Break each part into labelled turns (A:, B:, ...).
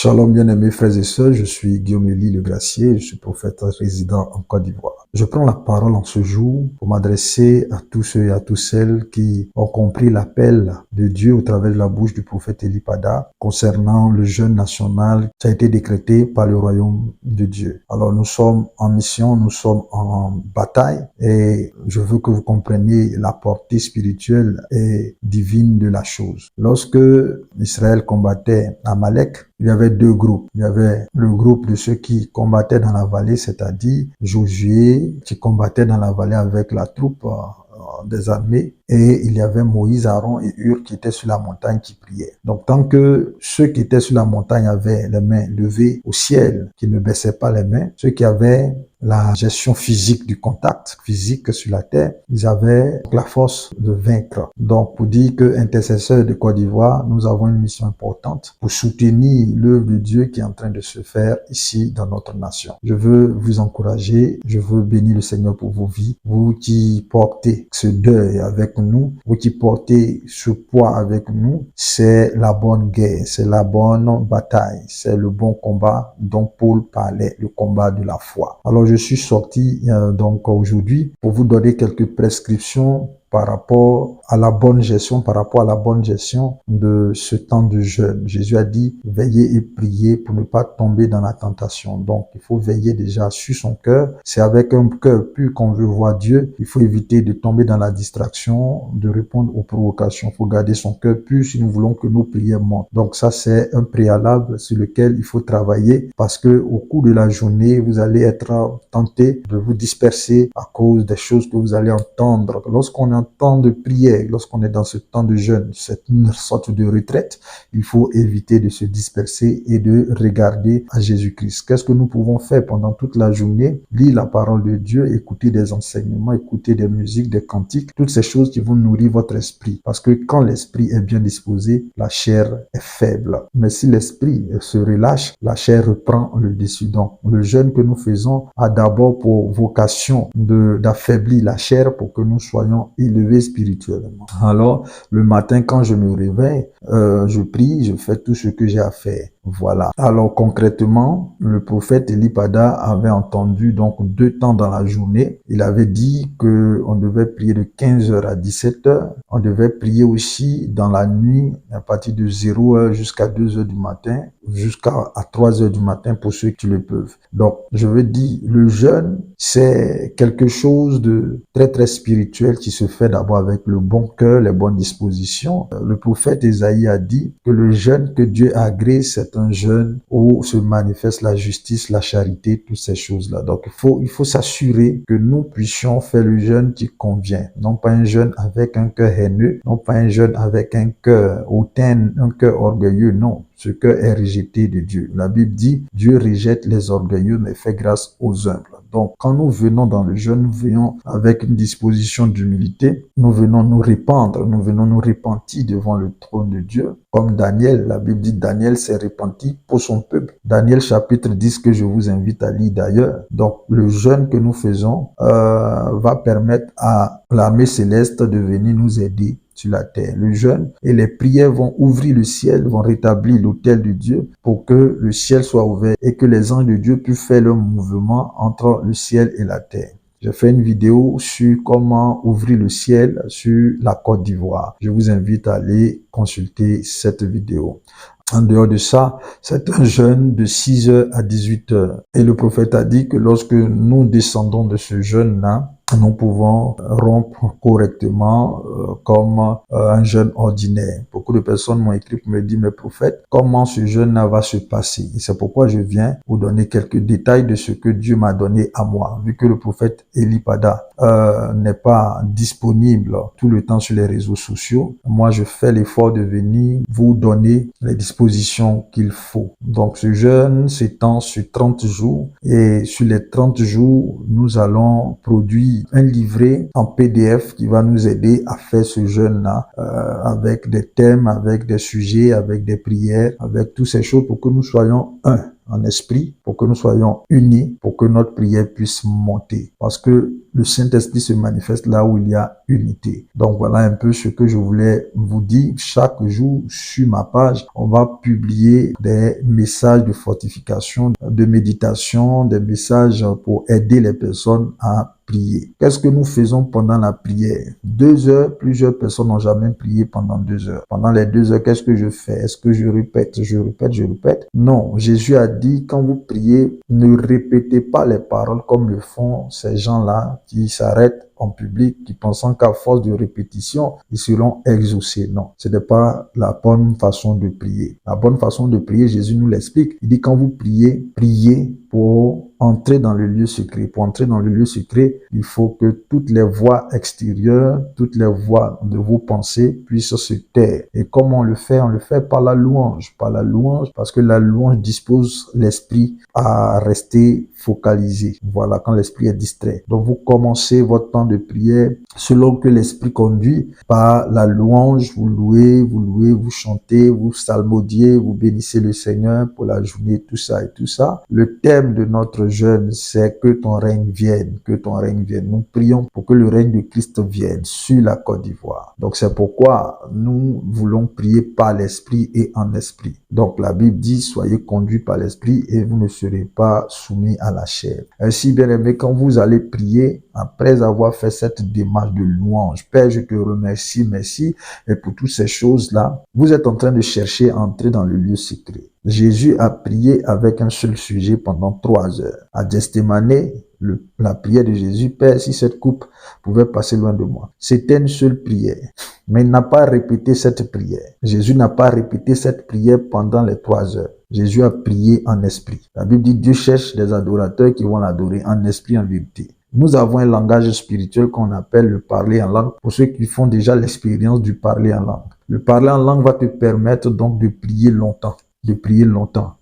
A: Shalom bien-aimés frères et sœurs, je suis Guillaume Elie Le Gracier, je suis prophète résident en Côte d'Ivoire. Je prends la parole en ce jour pour m'adresser à tous ceux et à toutes celles qui ont compris l'appel de Dieu au travers de la bouche du prophète Eli Pada concernant le jeûne national qui a été décrété par le royaume de Dieu. Alors nous sommes en mission, nous sommes en bataille et je veux que vous compreniez la portée spirituelle et divine de la chose. Lorsque Israël combattait Amalek, il y avait deux groupes. Il y avait le groupe de ceux qui combattaient dans la vallée, c'est-à-dire Josué, qui combattait dans la vallée avec la troupe des armées, et il y avait Moïse, Aaron et Hur qui étaient sur la montagne qui priaient. Donc tant que ceux qui étaient sur la montagne avaient les mains levées au ciel, qui ne baissaient pas les mains, ceux qui avaient la gestion physique du contact physique sur la terre, ils avaient la force de vaincre. Donc, pour dire que intercesseurs de Côte d'Ivoire, nous avons une mission importante pour soutenir l'œuvre de Dieu qui est en train de se faire ici dans notre nation. Je veux vous encourager, je veux bénir le Seigneur pour vos vies, vous qui portez ce deuil avec nous, vous qui portez ce poids avec nous, c'est la bonne guerre, c'est la bonne bataille, c'est le bon combat dont Paul parlait, le combat de la foi. Alors, je suis sorti donc aujourd'hui pour vous donner quelques prescriptions par rapport à la bonne gestion, de ce temps de jeûne. Jésus a dit, veillez et priez pour ne pas tomber dans la tentation. Donc, il faut veiller déjà sur son cœur. C'est avec un cœur pur qu'on veut voir Dieu. Il faut éviter de tomber dans la distraction, de répondre aux provocations. Il faut garder son cœur pur si nous voulons que nos prières montent. Donc, ça, c'est un préalable sur lequel il faut travailler parce que au cours de la journée, vous allez être tenté de vous disperser à cause des choses que vous allez entendre. Lorsqu'on est en temps de prière, lorsqu'on est dans ce temps de jeûne, c'est une sorte de retraite, il faut éviter de se disperser et de regarder à Jésus-Christ. Qu'est-ce que nous pouvons faire pendant toute la journée? Lire la parole de Dieu, écouter des enseignements, écouter des musiques, des cantiques, toutes ces choses qui vont nourrir votre esprit. Parce que quand l'esprit est bien disposé, la chair est faible. Mais si l'esprit se relâche, la chair reprend le dessus. Donc, le jeûne que nous faisons a d'abord pour vocation d'affaiblir la chair pour que nous soyons élevés spirituellement. Alors, le matin, quand je me réveille, je prie, je fais tout ce que j'ai à faire. Voilà. Alors, concrètement, le prophète Eli Pada avait entendu donc 2 temps dans la journée. Il avait dit que on devait prier de 15h à 17h. On devait prier aussi dans la nuit à partir de 0h jusqu'à 2h du matin, jusqu'à 3h du matin pour ceux qui le peuvent. Donc, je veux dire, le jeûne, c'est quelque chose de très, très spirituel qui se fait d'abord avec le bon cœur, les bonnes dispositions. Le prophète Ésaïe a dit que le jeûne que Dieu a agréé, c'est un jeûne où se manifeste la justice, la charité, toutes ces choses-là. Donc, il faut s'assurer que nous puissions faire le jeûne qui convient. Non pas un jeûne avec un cœur haineux, non pas un jeûne avec un cœur hautain, un cœur orgueilleux, non. Ce cœur est rejeté de Dieu. La Bible dit, Dieu rejette les orgueilleux, mais fait grâce aux humbles. Donc, quand nous venons dans le jeûne, nous venons avec une disposition d'humilité. Nous venons nous répandre, nous venons nous repentir devant le trône de Dieu. Comme Daniel, la Bible dit, Daniel s'est repenti pour son peuple. Daniel chapitre 10 que je vous invite à lire d'ailleurs. Donc, le jeûne que nous faisons va permettre à l'armée céleste de venir nous aider sur la terre. Le jeûne et les prières vont ouvrir le ciel, vont rétablir l'autel de Dieu pour que le ciel soit ouvert et que les anges de Dieu puissent faire leur mouvement entre le ciel et la terre. J'ai fait une vidéo sur comment ouvrir le ciel sur la Côte d'Ivoire. Je vous invite à aller consulter cette vidéo. En dehors de ça, c'est un jeûne de 6h à 18h. Et le prophète a dit que lorsque nous descendons de ce jeûne-là, nous pouvons rompre correctement comme un jeûne ordinaire. Beaucoup de personnes m'ont écrit pour me dire, mais prophète, comment ce jeûne-là va se passer? Et c'est pourquoi je viens vous donner quelques détails de ce que Dieu m'a donné à moi. Vu que le prophète Eli Pada n'est pas disponible tout le temps sur les réseaux sociaux, moi je fais l'effort de venir vous donner les dispositions qu'il faut. Donc ce jeûne s'étend sur 30 jours et sur les 30 jours, nous allons produire un livret en PDF qui va nous aider à faire ce jeûne-là avec des thèmes, avec des sujets, avec des prières, avec toutes ces choses pour que nous soyons un en esprit, pour que nous soyons unis, pour que notre prière puisse monter. Parce que le Saint-Esprit se manifeste là où il y a unité. Donc voilà un peu ce que je voulais vous dire. Chaque jour, sur ma page, on va publier des messages de fortification, de méditation, des messages pour aider les personnes à prier. Qu'est-ce que nous faisons pendant la prière? 2 heures, plusieurs personnes n'ont jamais prié pendant 2 heures. Pendant les 2 heures, qu'est-ce que je fais? Est-ce que je répète? Je répète? Non, Jésus a dit, quand vous priez, ne répétez pas les paroles comme le font ces gens-là qui s'arrêtent en public, qui pensant qu'à force de répétition, ils seront exaucés. Non, ce n'est pas la bonne façon de prier. La bonne façon de prier, Jésus nous l'explique. Il dit, quand vous priez, priez pour entrer dans le lieu secret. Pour entrer dans le lieu secret, il faut que toutes les voix extérieures, toutes les voix de vos pensées puissent se taire. Et comment on le fait? On le fait par la louange. Par la louange, parce que la louange dispose l'esprit à rester focalisé. Voilà, quand l'esprit est distrait. Donc, vous commencez votre temps de prière selon que l'esprit conduit par la louange. Vous louez, vous chantez, vous psalmodiez, vous bénissez le Seigneur pour la journée, tout ça et tout ça. Le thème de notre jeûne, c'est que ton règne vienne, que ton règne vienne. Nous prions pour que le règne de Christ vienne sur la Côte d'Ivoire. Donc, c'est pourquoi nous voulons prier par l'esprit et en esprit. Donc, la Bible dit, soyez conduits par l'esprit et vous ne serez pas soumis à la chair. Ainsi, bien aimé, quand vous allez prier, après avoir fait cette démarche de louange, Père, je te remercie, merci, et pour toutes ces choses-là, vous êtes en train de chercher à entrer dans le lieu secret. Jésus a prié avec un seul sujet pendant 3 heures. À Gethsémane, la prière de Jésus, Père, si cette coupe pouvait passer loin de moi. C'était une seule prière. Mais il n'a pas répété cette prière. Jésus n'a pas répété cette prière pendant les 3 heures. Jésus a prié en esprit. La Bible dit, Dieu cherche des adorateurs qui vont l'adorer en esprit, en vérité. Nous avons un langage spirituel qu'on appelle le parler en langue pour ceux qui font déjà l'expérience du parler en langue. Le parler en langue va te permettre donc de prier longtemps.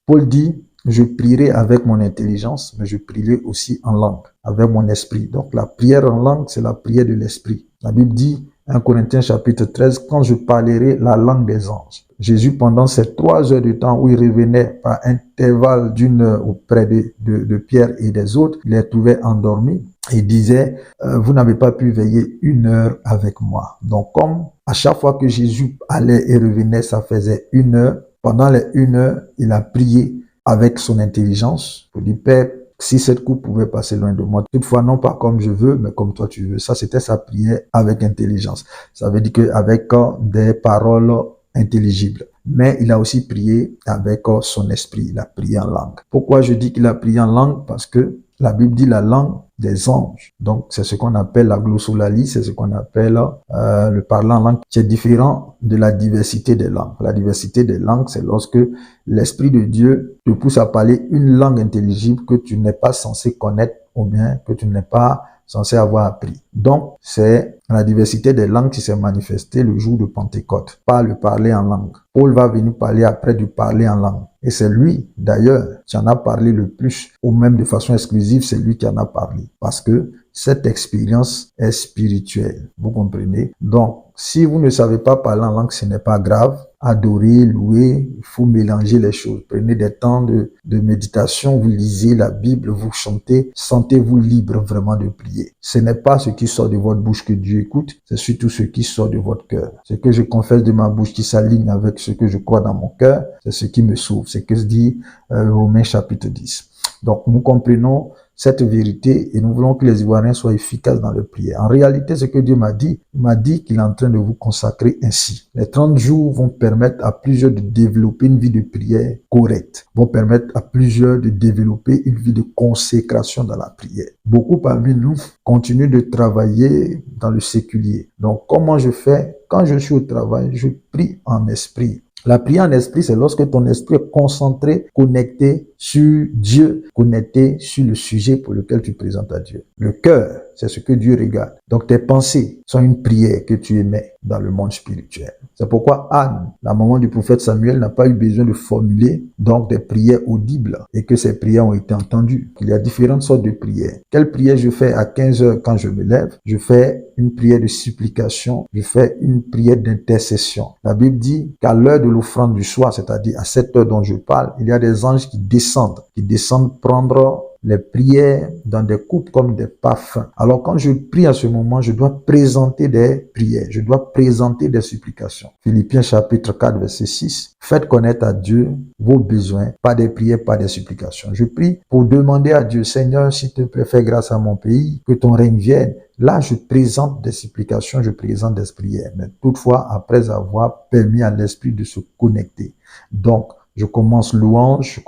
A: Paul dit, je prierai avec mon intelligence, mais je prierai aussi en langue, avec mon esprit. Donc la prière en langue, c'est la prière de l'esprit. La Bible dit, 1 Corinthiens chapitre 13, quand je parlerai la langue des anges. Jésus, pendant ces 3 heures de temps où il revenait par intervalle d'une heure auprès de Pierre et des autres, il les trouvait endormis. Il disait, vous n'avez pas pu veiller 1 heure avec moi. Donc comme à chaque fois que Jésus allait et revenait, ça faisait 1 heure. Pendant les 1 heure, il a prié avec son intelligence pour dire, Père, si cette coupe pouvait passer loin de moi, toutefois non pas comme je veux, mais comme toi tu veux. Ça, c'était sa prière avec intelligence. Ça veut dire qu'avec des paroles intelligibles. Mais il a aussi prié avec son esprit. Il a prié en langue. Pourquoi je dis qu'il a prié en langue? Parce que la Bible dit la langue des anges. Donc, c'est ce qu'on appelle la glossolalie, c'est ce qu'on appelle le parler en langue. C'est différent de la diversité des langues. La diversité des langues, c'est lorsque l'Esprit de Dieu te pousse à parler une langue intelligible que tu n'es pas censé connaître ou bien que tu n'es pas censé avoir appris. Donc, c'est la diversité des langues qui s'est manifestée le jour de Pentecôte, pas le parler en langue. Paul va venir parler après du parler en langue. Et c'est lui, d'ailleurs, qui en a parlé le plus, ou même de façon exclusive, c'est lui qui en a parlé. Parce que cette expérience est spirituelle. Vous comprenez? Donc, si vous ne savez pas parler en langue, ce n'est pas grave. Adorer, louer, il faut mélanger les choses. Prenez des temps de méditation, vous lisez la Bible, vous chantez, sentez-vous libre vraiment de prier. Ce n'est pas ce qui sort de votre bouche que Dieu écoute, c'est surtout ce qui sort de votre cœur. Ce que je confesse de ma bouche qui s'aligne avec ce que je crois dans mon cœur, c'est ce qui me sauve. C'est ce que se dit Romains chapitre 10. Donc, nous comprenons cette vérité et nous voulons que les Ivoiriens soient efficaces dans leur prière. En réalité, ce que Dieu m'a dit, il m'a dit qu'il est en train de vous consacrer ainsi. Les 30 jours vont permettre à plusieurs de développer une vie de prière correcte, vont permettre à plusieurs de développer une vie de consécration dans la prière. Beaucoup parmi nous continuent de travailler dans le séculier. Donc, comment je fais? Quand je suis au travail, je prie en esprit. La prière en esprit, c'est lorsque ton esprit est concentré, connecté sur Dieu, connecté sur le sujet pour lequel tu présentes à Dieu. Le cœur, c'est ce que Dieu regarde. Donc tes pensées sont une prière que tu émets. dans le monde spirituel. C'est pourquoi Anne, la maman du prophète Samuel, n'a pas eu besoin de formuler donc des prières audibles et que ces prières ont été entendues. Il y a différentes sortes de prières. Quelle prière je fais à 15 heures quand je me lève? Je fais une prière de supplication, je fais une prière d'intercession. La Bible dit qu'à l'heure de l'offrande du soir, c'est-à-dire à cette heure dont je parle, il y a des anges qui descendent prendre les prières dans des coupes comme des parfums. Alors quand je prie à ce moment, je dois présenter des prières, je dois présenter des supplications. Philippiens chapitre 4 verset 6. Faites connaître à Dieu vos besoins, pas des prières, pas des supplications. Je prie pour demander à Dieu, Seigneur, s'il te plaît, fais grâce à mon pays, que ton règne vienne. Là, je présente des supplications, je présente des prières, mais toutefois, après avoir permis à l'esprit de se connecter. Donc, je commence louange,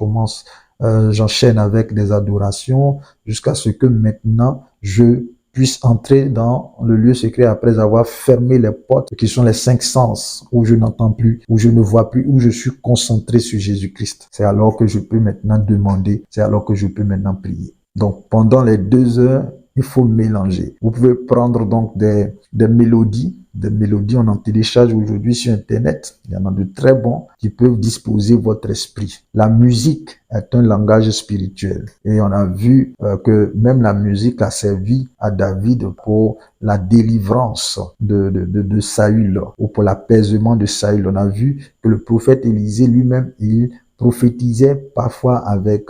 A: j'enchaîne avec des adorations jusqu'à ce que maintenant je puisse entrer dans le lieu secret après avoir fermé les portes qui sont les 5 sens où je n'entends plus, où je ne vois plus, où je suis concentré sur Jésus-Christ. C'est alors que je peux maintenant demander, c'est alors que je peux maintenant prier. Donc pendant les 2 heures, il faut mélanger. Vous pouvez prendre donc des mélodies. Des mélodies, on en télécharge aujourd'hui sur Internet. Il y en a de très bons qui peuvent disposer votre esprit. La musique est un langage spirituel. Et on a vu que même la musique a servi à David pour la délivrance de Saül ou pour l'apaisement de Saül. On a vu que le prophète Élisée lui-même, il prophétisait parfois avec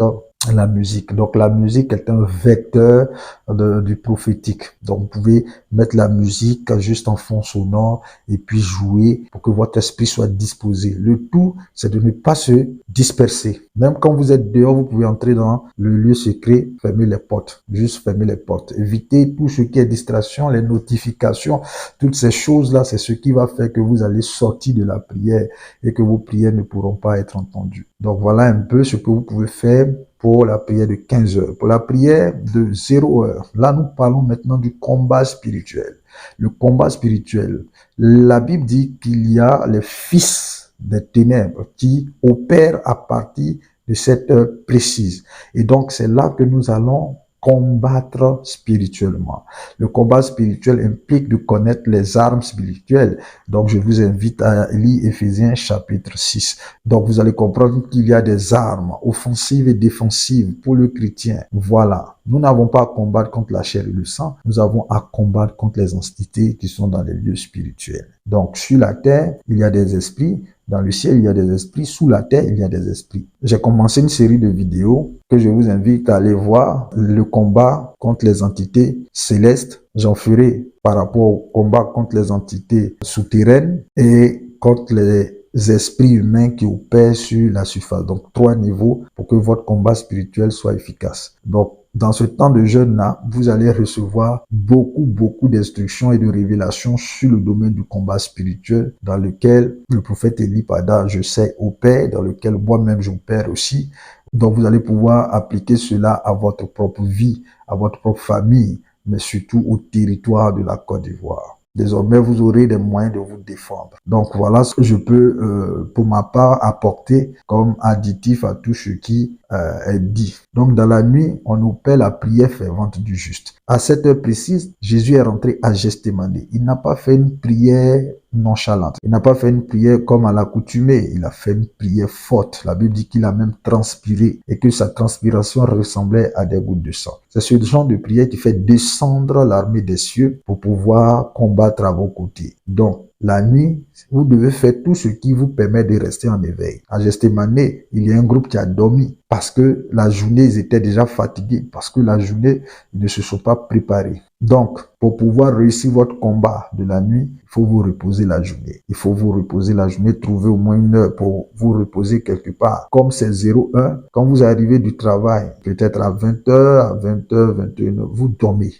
A: la musique. Donc la musique est un vecteur du prophétique. Donc vous pouvez mettre la musique juste en fond sonore et puis jouer pour que votre esprit soit disposé. Le tout, c'est de ne pas se disperser. Même quand vous êtes dehors, vous pouvez entrer dans le lieu secret, fermer les portes, juste fermer les portes. Évitez tout ce qui est distraction, les notifications, toutes ces choses-là, c'est ce qui va faire que vous allez sortir de la prière et que vos prières ne pourront pas être entendues. Donc voilà un peu ce que vous pouvez faire pour la prière de 15 heures. Pour la prière de 0 heure, là nous parlons maintenant du combat spirituel. Le combat spirituel, la Bible dit qu'il y a les fils des ténèbres qui opèrent à partir de cette heure précise. Et donc c'est là que nous allons combattre spirituellement. Le combat spirituel implique de connaître les armes spirituelles. Donc, je vous invite à lire Éphésiens chapitre 6. Donc, vous allez comprendre qu'il y a des armes offensives et défensives pour le chrétien. Voilà. Nous n'avons pas à combattre contre la chair et le sang. Nous avons à combattre contre les entités qui sont dans les lieux spirituels. Donc, sur la terre, il y a des esprits. Dans le ciel, il y a des esprits. Sous la terre, il y a des esprits. J'ai commencé une série de vidéos que je vous invite à aller voir. Le combat contre les entités célestes. J'en ferai par rapport au combat contre les entités souterraines et contre les esprits humains qui opèrent sur la surface. Donc, 3 niveaux pour que votre combat spirituel soit efficace. Donc, dans ce temps de jeûne-là, vous allez recevoir beaucoup d'instructions et de révélations sur le domaine du combat spirituel dans lequel le prophète Élie Pada, je sais, opère, dans lequel moi-même j'opère aussi. Donc, vous allez pouvoir appliquer cela à votre propre vie, à votre propre famille, mais surtout au territoire de la Côte d'Ivoire. Désormais, vous aurez des moyens de vous défendre. Donc, voilà ce que je peux, pour ma part, apporter comme additif à tout ce qui est dit. Donc, dans la nuit, on opère la prière fervente du juste. À cette heure précise, Jésus est rentré à Gethsémani. Il n'a pas fait une prière nonchalante. Il n'a pas fait une prière comme à l'accoutumée. Il a fait une prière forte. La Bible dit qu'il a même transpiré et que sa transpiration ressemblait à des gouttes de sang. C'est ce genre de prière qui fait descendre l'armée des cieux pour pouvoir combattre à vos côtés. Donc, la nuit, vous devez faire tout ce qui vous permet de rester en éveil. À Gethsémani, il y a un groupe qui a dormi parce que la journée, ils étaient déjà fatigués, parce que la journée, ils ne se sont pas préparés. Donc, pour pouvoir réussir votre combat de la nuit, il faut vous reposer la journée. Il faut vous reposer la journée, trouver au moins 1 heure pour vous reposer quelque part. Comme c'est 0-1, quand vous arrivez du travail, peut-être à 20h, à 20h, 21h, vous dormez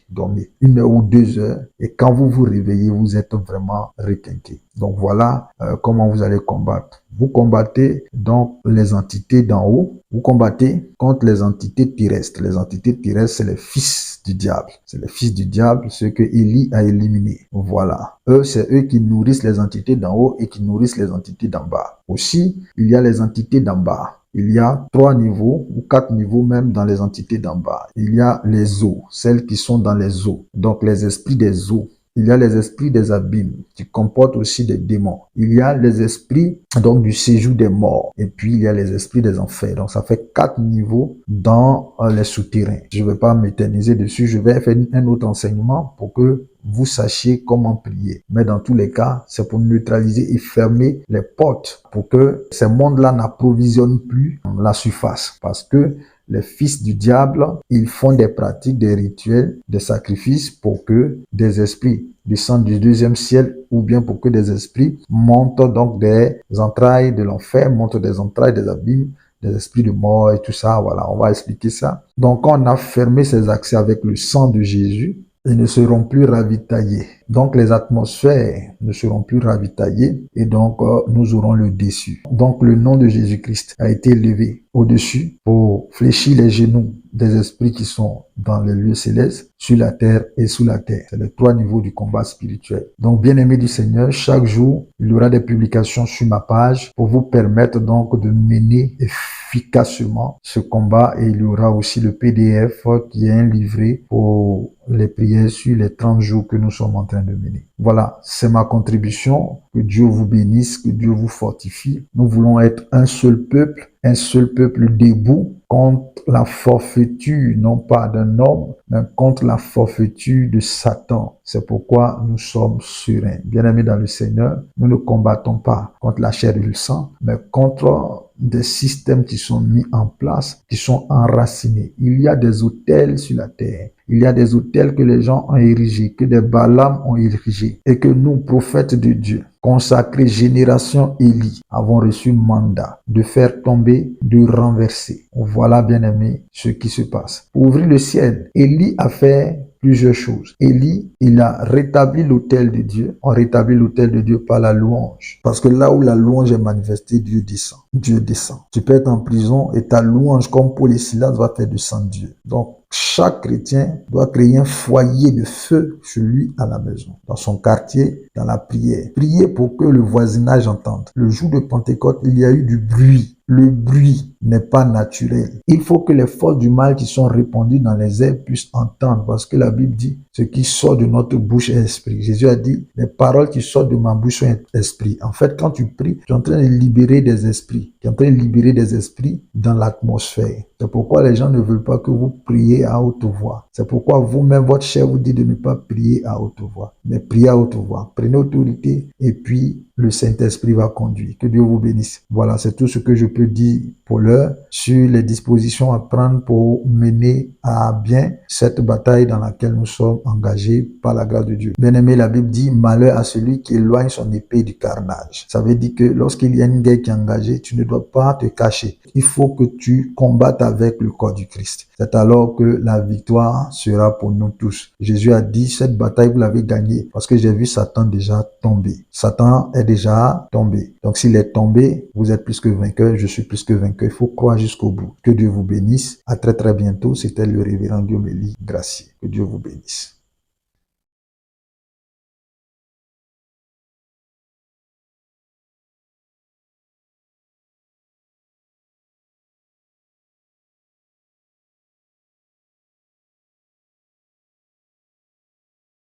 A: 1 heure ou 2 heures. Et quand vous vous réveillez, vous êtes vraiment requinqué. Donc voilà comment vous allez combattre. Vous combattez donc les entités d'en haut. Vous combattez contre les entités terrestres. Les entités terrestres, c'est les fils du diable. C'est les fils du diable, ceux que Élie a éliminés. Voilà. Eux, c'est eux qui nourrissent les entités d'en haut et qui nourrissent les entités d'en bas. Aussi, il y a les entités d'en bas. Il y a 3 niveaux ou 4 niveaux même dans les entités d'en bas. Il y a les eaux, celles qui sont dans les eaux. Donc les esprits des eaux. Il y a les esprits des abîmes qui comportent aussi des démons. Il y a les esprits donc du séjour des morts. Et puis il y a les esprits des enfers. Donc ça fait 4 niveaux dans les souterrains. Je ne vais pas m'éterniser dessus. Je vais faire un autre enseignement pour que vous sachiez comment prier. Mais dans tous les cas, c'est pour neutraliser et fermer les portes pour que ces mondes-là n'approvisionnent plus la surface. Parce que les fils du diable, ils font des pratiques, des rituels, des sacrifices pour que des esprits descendent du deuxième ciel ou bien pour que des esprits montent donc des entrailles de l'enfer, montent des entrailles des abîmes, des esprits de mort et tout ça. Voilà, on va expliquer ça. Donc, on a fermé ces accès avec le sang de Jésus. Ils ne seront plus ravitaillés. Donc les atmosphères ne seront plus ravitaillées et donc nous aurons le dessus. Donc le nom de Jésus-Christ a été élevé au-dessus pour fléchir les genoux des esprits qui sont dans les lieux célestes, sur la terre et sous la terre. C'est les 3 niveaux du combat spirituel. Donc bien-aimés du Seigneur, chaque jour, il y aura des publications sur ma page pour vous permettre donc de mener efficacement ce combat et il y aura aussi le PDF qui est un livret pour les prières sur les 30 jours que nous sommes en train de mener. Voilà, c'est ma contribution. Que Dieu vous bénisse, que Dieu vous fortifie. Nous voulons être un seul peuple debout contre la forfaiture, non pas d'un homme, mais contre la forfaiture de Satan. C'est pourquoi nous sommes sereins. Bien-aimés dans le Seigneur, nous ne combattons pas contre la chair et le sang, mais contre des systèmes qui sont mis en place, qui sont enracinés. Il y a des autels sur la terre. Il y a des autels que les gens ont érigés, que des Balaam ont érigés, et que nous, prophètes de Dieu, consacrés génération Élie, avons reçu mandat de faire tomber, de renverser. Voilà, bien-aimés, ce qui se passe. Pour ouvrir le ciel, Élie a fait plusieurs choses. Élie, il a rétabli l'autel de Dieu. On rétablit l'autel de Dieu par la louange. Parce que là où la louange est manifestée, Dieu descend. Dieu descend. Tu peux être en prison et ta louange, comme Paul et Silas, va faire descendre Dieu. Donc, chaque chrétien doit créer un foyer de feu chez lui à la maison, dans son quartier, dans la prière. Prier pour que le voisinage entende. Le jour de Pentecôte, il y a eu du bruit. Le bruit n'est pas naturel. Il faut que les forces du mal qui sont répandues dans les airs puissent entendre parce que la Bible dit ce qui sort de notre bouche est esprit. Jésus a dit les paroles qui sortent de ma bouche sont esprit. En fait, quand tu pries, tu es en train de libérer des esprits. Tu es en train de libérer des esprits dans l'atmosphère. C'est pourquoi les gens ne veulent pas que vous priez à haute voix. C'est pourquoi vous-même, votre chair vous dit de ne pas prier à haute voix, mais priez à haute voix. Prenez autorité et puis le Saint-Esprit va conduire. Que Dieu vous bénisse. Voilà, c'est tout ce que je peux dire pour l'heure sur les dispositions à prendre pour mener à bien cette bataille dans laquelle nous sommes engagés par la grâce de Dieu. Bien-aimé, la Bible dit malheur à celui qui éloigne son épée du carnage. Ça veut dire que lorsqu'il y a une guerre qui est engagée, tu ne dois pas te cacher. Il faut que tu combattes avec le corps du Christ. C'est alors que la victoire sera pour nous tous. Jésus a dit, cette bataille, vous l'avez gagnée parce que j'ai vu Satan déjà tomber. Satan est déjà tombé. Donc s'il est tombé, vous êtes plus que vainqueur, je suis plus que vainqueur. Il faut croire jusqu'au bout. Que Dieu vous bénisse. À très très bientôt. C'était le révérend Guillaume Élie Gracié. Que Dieu vous bénisse.